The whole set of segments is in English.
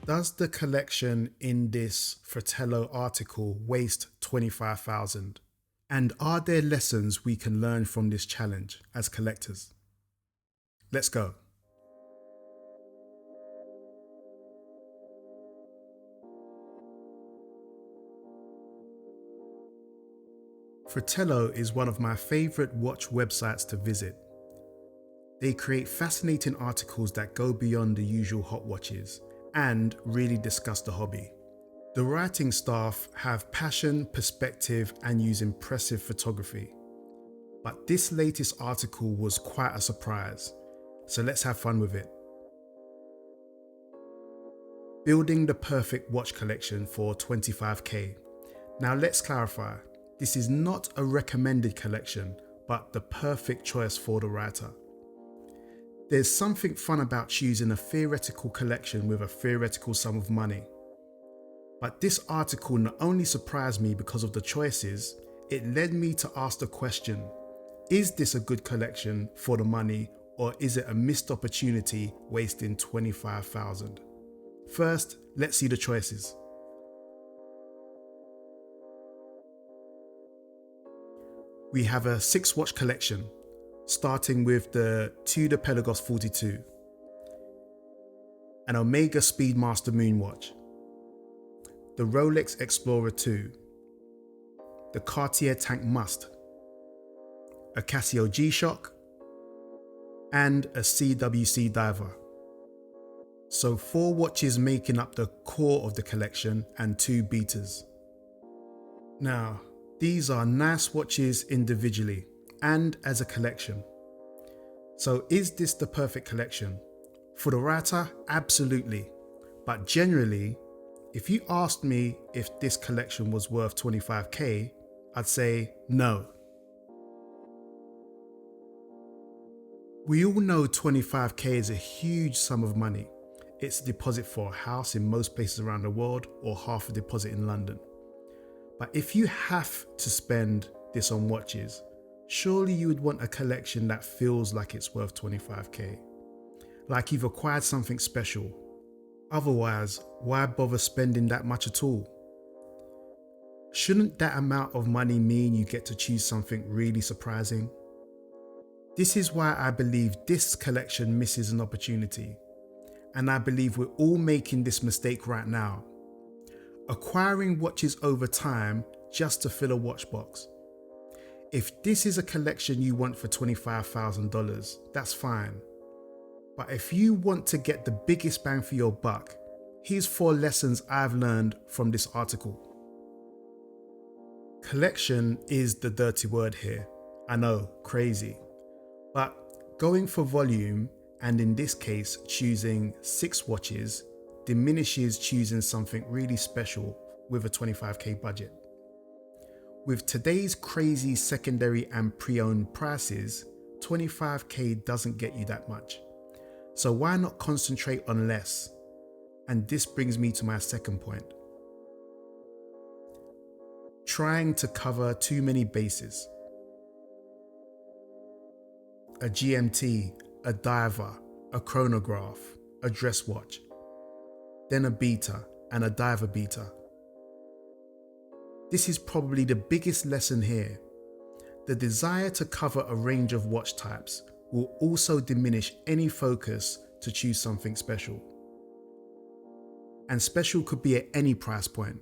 Does the collection in this Fratello article waste 25,000? And are there lessons we can learn from this challenge as collectors? Let's go. Fratello is one of my favorite watch websites to visit. They create fascinating articles that go beyond the usual hot watches and really discuss the hobby. The writing staff have passion, perspective, and use impressive photography. But this latest article was quite a surprise, so let's have fun with it. Building the perfect watch collection for 25k. Now let's clarify, this is not a recommended collection, but the perfect choice for the writer. There's something fun about choosing a theoretical collection with a theoretical sum of money. But this article not only surprised me because of the choices, it led me to ask the question, is this a good collection for the money, or is it a missed opportunity wasting 25,000? First, let's see the choices. We have a 6-watch collection, starting with the Tudor Pelagos 42, an Omega Speedmaster Moonwatch, the Rolex Explorer 2, the Cartier Tank Must, a Casio G-Shock, and a CWC Diver. So 4 watches making up the core of the collection and 2 betas. Now, these are nice watches individually and as a collection. So is this the perfect collection? For the writer, absolutely. But generally, if you asked me if this collection was worth 25k, I'd say no. We all know 25k is a huge sum of money. It's a deposit for a house in most places around the world, or half a deposit in London. But if you have to spend this on watches, surely you would want a collection that feels like it's worth 25k. Like you've acquired something special. Otherwise, why bother spending that much at all? Shouldn't that amount of money mean you get to choose something really surprising? This is why I believe this collection misses an opportunity. And I believe we're all making this mistake right now. Acquiring watches over time just to fill a watch box. If this is a collection you want for $25,000, that's fine. But if you want to get the biggest bang for your buck, here's 4 lessons I've learned from this article. Collection is the dirty word here. I know, crazy. But going for volume, and in this case choosing 6 watches, diminishes choosing something really special with a 25k budget. With today's crazy secondary and pre-owned prices, 25k doesn't get you that much. So why not concentrate on less? And this brings me to my second point. Trying to cover too many bases. A GMT, a diver, a chronograph, a dress watch, then a beta and a diver beta. This is probably the biggest lesson here. The desire to cover a range of watch types will also diminish any focus to choose something special. And special could be at any price point.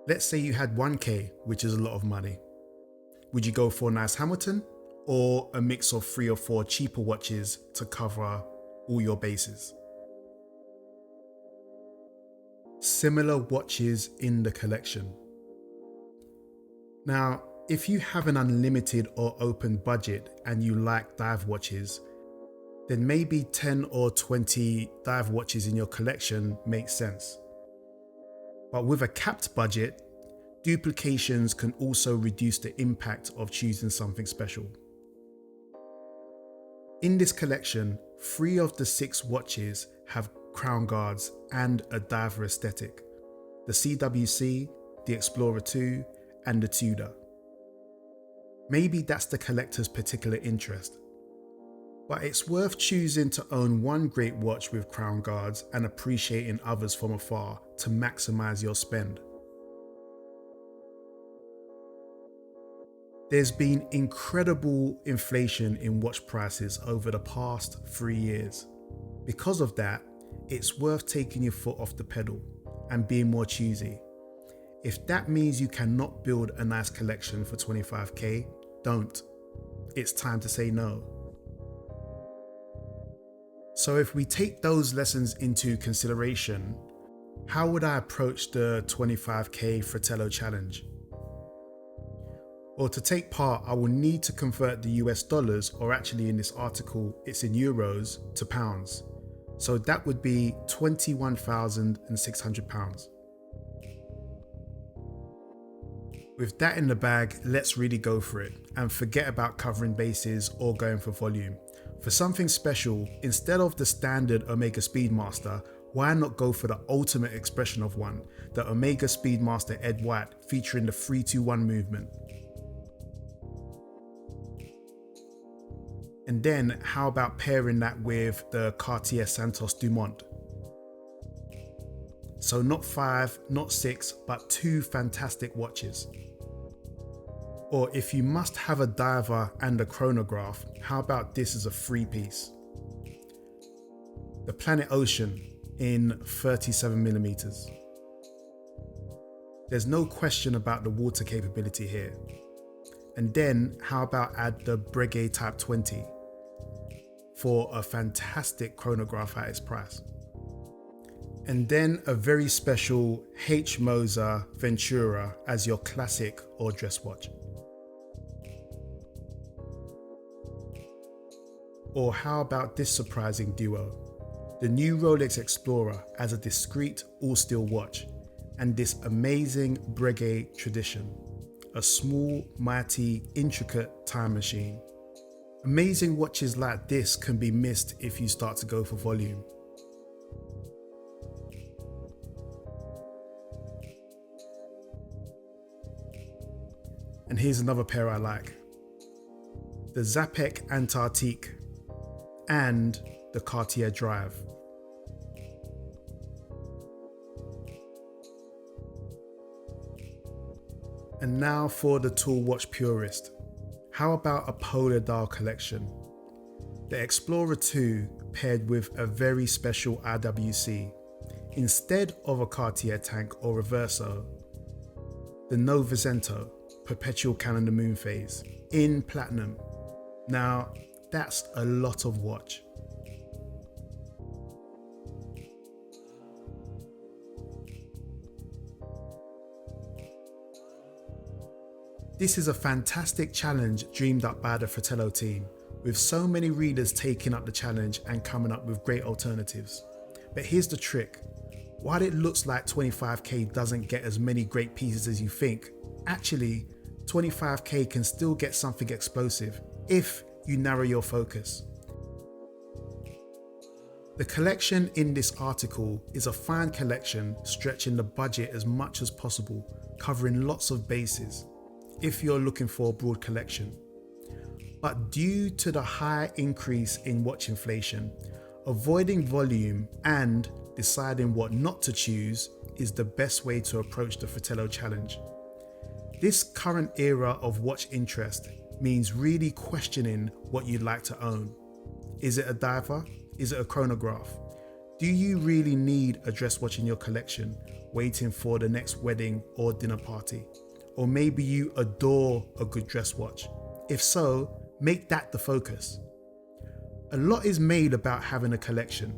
Let's say you had 1k, which is a lot of money. Would you go for a nice Hamilton, or a mix of 3 or 4 cheaper watches to cover all your bases? Similar watches in the collection. Now, if you have an unlimited or open budget and you like dive watches, then maybe 10 or 20 dive watches in your collection makes sense. But with a capped budget, duplications can also reduce the impact of choosing something special. In this collection, 3 of the 6 watches have crown guards and a diver aesthetic: the CWC, the Explorer 2, and the Tudor. Maybe that's the collector's particular interest. But it's worth choosing to own one great watch with crown guards and appreciating others from afar to maximize your spend. There's been incredible inflation in watch prices over the past 3 years. Because of that, it's worth taking your foot off the pedal and being more choosy. If that means you cannot build a nice collection for 25k, don't. It's time to say no. So if we take those lessons into consideration, how would I approach the 25k Fratello challenge? Well, to take part, I will need to convert the US dollars, or actually in this article, it's in euros, to pounds. So that would be £21,600. With that in the bag, let's really go for it and forget about covering bases or going for volume. For something special, instead of the standard Omega Speedmaster, why not go for the ultimate expression of one, the Omega Speedmaster Ed White, featuring the 3-2-1 movement. And then how about pairing that with the Cartier Santos Dumont? So not 5, not 6, but 2 fantastic watches. Or if you must have a diver and a chronograph, how about this as a 3-piece? The Planet Ocean in 37mm. There's no question about the water capability here. And then how about add the Breguet Type 20 for a fantastic chronograph at its price. And then a very special H. Moser Ventura as your classic or dress watch. Or how about this surprising duo? The new Rolex Explorer as a discreet all-steel watch, and this amazing Breguet Tradition, a small, mighty, intricate time machine. Amazing watches like this can be missed if you start to go for volume. And here's another pair I like. The Zapek Antarctique and the Cartier Drive. And now for the tool watch purist. How about a polar dial collection? The Explorer 2 paired with a very special IWC. Instead of a Cartier tank or reverso, the Novecento Perpetual Calendar Moon Phase in platinum. Now, that's a lot of watch. This is a fantastic challenge dreamed up by the Fratello team, with so many readers taking up the challenge and coming up with great alternatives. But here's the trick. While it looks like 25k doesn't get as many great pieces as you think, actually 25k can still get something explosive if you narrow your focus. The collection in this article is a fine collection stretching the budget as much as possible, covering lots of bases if you're looking for a broad collection. But due to the high increase in watch inflation, avoiding volume and deciding what not to choose is the best way to approach the Fratello challenge. This current era of watch interest means really questioning what you'd like to own. Is it a diver? Is it a chronograph? Do you really need a dress watch in your collection, waiting for the next wedding or dinner party? Or maybe you adore a good dress watch. If so, make that the focus. A lot is made about having a collection,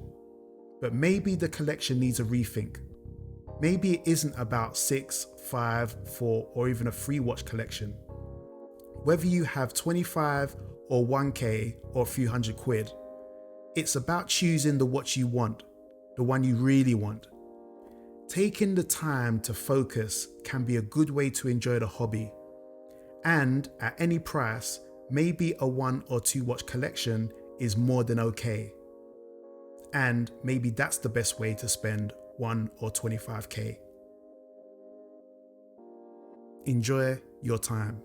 but maybe the collection needs a rethink. Maybe it isn't about 6, 5, 4, or even a 3 watch collection. Whether you have 25 or 1k or a few hundred quid, it's about choosing the watch you want, the one you really want. Taking the time to focus can be a good way to enjoy the hobby. And at any price, maybe a 1 or 2 watch collection is more than okay. And maybe that's the best way to spend 1 or 25k. Enjoy your time.